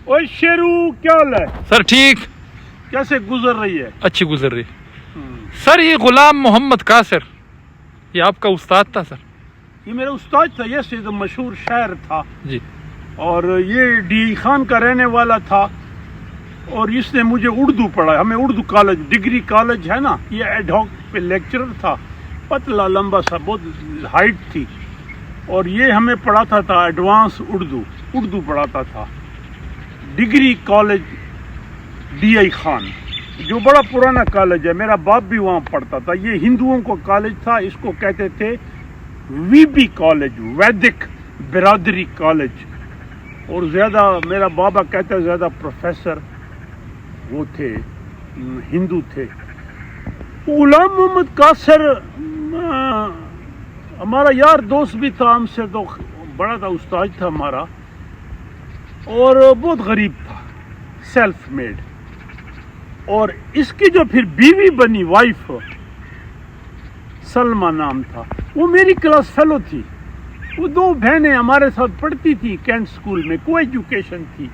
ओए शेरू क्या हाल है? सर ठीक, कैसे गुजर रही है? अच्छी गुजर रही। सर ये गुलाम मोहम्मद कासिर, ये आपका उस्ताद था सर? ये मेरा उस्ताद था, ये तो मशहूर शायर था जी। और ये डी खान का रहने वाला था और इसने मुझे उर्दू पढ़ाया। हमें उर्दू कॉलेज, डिग्री कॉलेज है ना, ये एडहॉक पे लेक्चरर था, पतला लंबा सा, बहुत हाइट थी और ये हमें पढ़ाता था एडवांस उर्दू पढ़ाता था। डिग्री कॉलेज डी खान, जो बड़ा पुराना कॉलेज है, मेरा बाप भी वहाँ पढ़ता था। ये हिंदुओं को कॉलेज था, इसको कहते थे वीबी कॉलेज, वैदिक बिरादरी कॉलेज। और ज़्यादा मेरा बाबा कहता है ज़्यादा प्रोफेसर वो थे, हिंदू थे। गुलाम मोहम्मद कासिर हमारा यार दोस्त भी था, हमसे तो बड़ा था, उस्ताद था हमारा, और बहुत गरीब था, सेल्फ मेड। और इसकी जो फिर बीवी बनी, वाइफ, सलमा नाम था, वो मेरी क्लास फेलो थी। वो दो बहनें हमारे साथ पढ़ती थी कैंट स्कूल में, को एजुकेशन थी।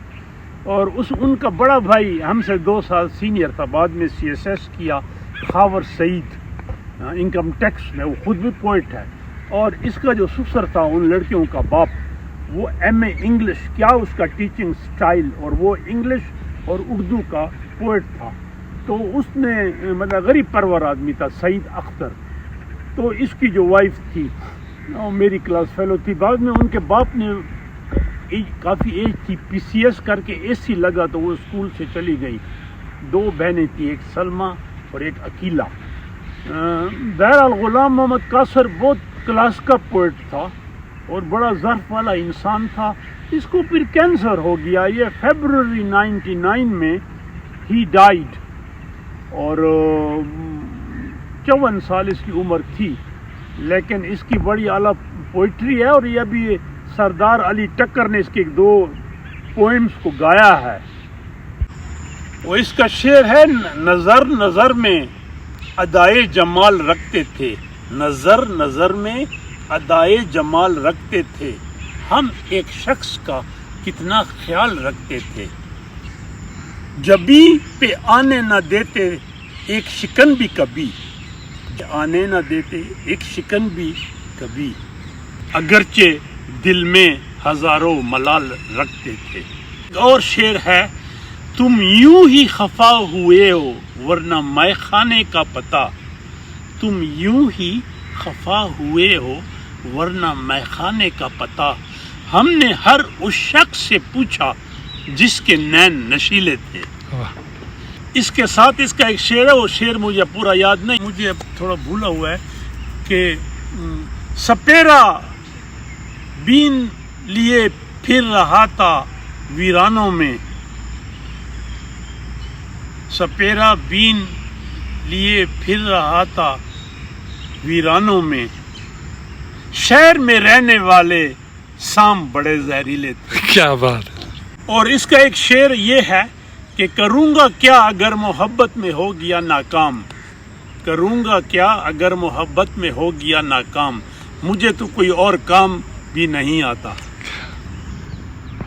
और उनका बड़ा भाई हमसे 2 साल सीनियर था, बाद में CSS किया, खावर सईद, इनकम टैक्स में, वो खुद भी पोइट है। और इसका जो ससुर था, उन लड़कियों का बाप, वो MA इंग्लिश, क्या उसका टीचिंग स्टाइल, और वो इंग्लिश और उर्दू का पोइट था। तो उसने मतलब गरीब परवर आदमी था, सईद अख्तर। तो इसकी जो वाइफ थी वो मेरी क्लास फेलो थी। बाद में उनके बाप ने काफ़ी एज थी, PCS करके AC लगा तो वो स्कूल से चली गई। 2 बहनें थी, एक सलमा और एक अकीला। बहरहाल गुलाम मोहम्मद कासिर बहुत क्लास का पोइट था और बड़ा ज़र्फ वाला इंसान था। इसको फिर कैंसर हो गया, ये फरवरी 99 में ही डाइड, और 54 साल इसकी उम्र थी। लेकिन इसकी बड़ी आला पोइट्री है और ये अभी सरदार अली टक्कर ने इसके 2 पोएम्स को गाया है। वो इसका शेर है, नज़र नज़र में अदाए जमाल रखते थे, नज़र नज़र में अदाए जमाल रखते थे, हम एक शख्स का कितना ख्याल रखते थे, जबी पे आने न देते एक शिकन भी कभी, आने न देते एक शिकन भी कभी, अगरचे दिल में हजारों मलाल रखते थे। और शेर है, तुम यूं ही खफा हुए हो वरना मैं खाने का पता, तुम यूं ही खफा हुए हो वरना मैं खाने का पता, हमने हर उस शख्स से पूछा जिसके नैन नशीले थे। इसके साथ इसका एक शेर है, वो शेर मुझे पूरा याद नहीं, मुझे थोड़ा भूला हुआ है, कि सपेरा बीन लिए फिर रहा था वीरानों में, सपेरा बीन लिए फिर रहा था वीरानों में, शहर में रहने वाले शाम बड़े जहरीले थे। क्या बात है। और इसका एक शेर ये है कि करूँगा क्या अगर मोहब्बत में हो गया नाकाम, करूँगा क्या अगर मोहब्बत में हो गया नाकाम, मुझे तो कोई और काम भी नहीं आता।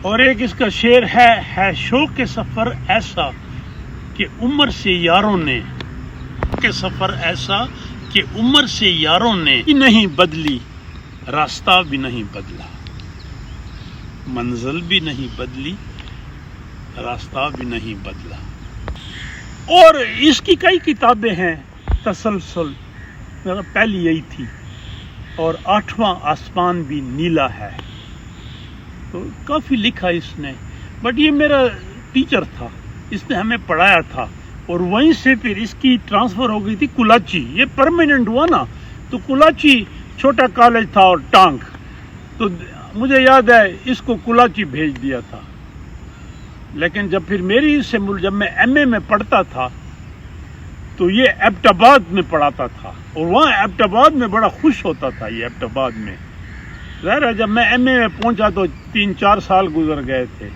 और एक इसका शेर है शौक के सफ़र ऐसा कि उम्र से यारों ने, के सफ़र ऐसा कि उम्र से यारों ने नहीं बदली, रास्ता भी नहीं बदला, मंजिल भी नहीं बदली, रास्ता भी नहीं बदला। और इसकी कई किताबें हैं, तसलसल पहली यही थी, और 8वां आसमान भी नीला है। तो काफ़ी लिखा इसने, बट ये मेरा टीचर था, इसने हमें पढ़ाया था। और वहीं से फिर इसकी ट्रांसफ़र हो गई थी कुलाची, ये परमानेंट हुआ ना, तो कुलाची छोटा कॉलेज था और टांग, तो मुझे याद है इसको कुलाची भेज दिया था। लेकिन जब फिर मेरी से जब मैं MA में पढ़ता था तो ये एबटाबाद में पढ़ाता था, और वहाँ एबटाबाद में बड़ा खुश होता था। ये एबटाबाद में ज़ाहिर है, जब मैं MA में पहुँचा तो 3-4 साल गुजर गए थे।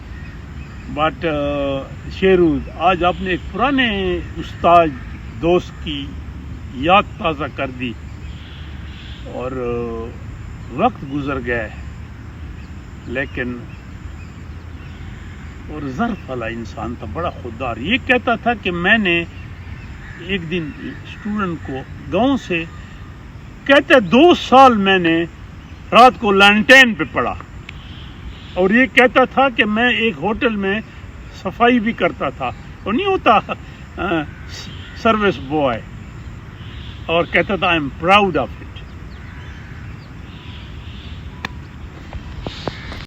बट शेरू, आज आपने एक पुराने उस्ताद दोस्त की याद ताज़ा कर दी, और वक्त गुजर गया है, लेकिन اور ظرف والا انسان تھا, بڑا خوددار. یہ کہتا تھا کہ میں نے ایک دن اسٹوڈنٹ کو گاؤں سے کہتے 2 سال میں نے رات کو لینٹین پہ پڑا, اور یہ کہتا تھا کہ میں ایک ہوٹل میں صفائی بھی کرتا تھا, اور نہیں ہوتا سروس بوائے, اور کہتا تھا آئی ایم پراؤڈ آف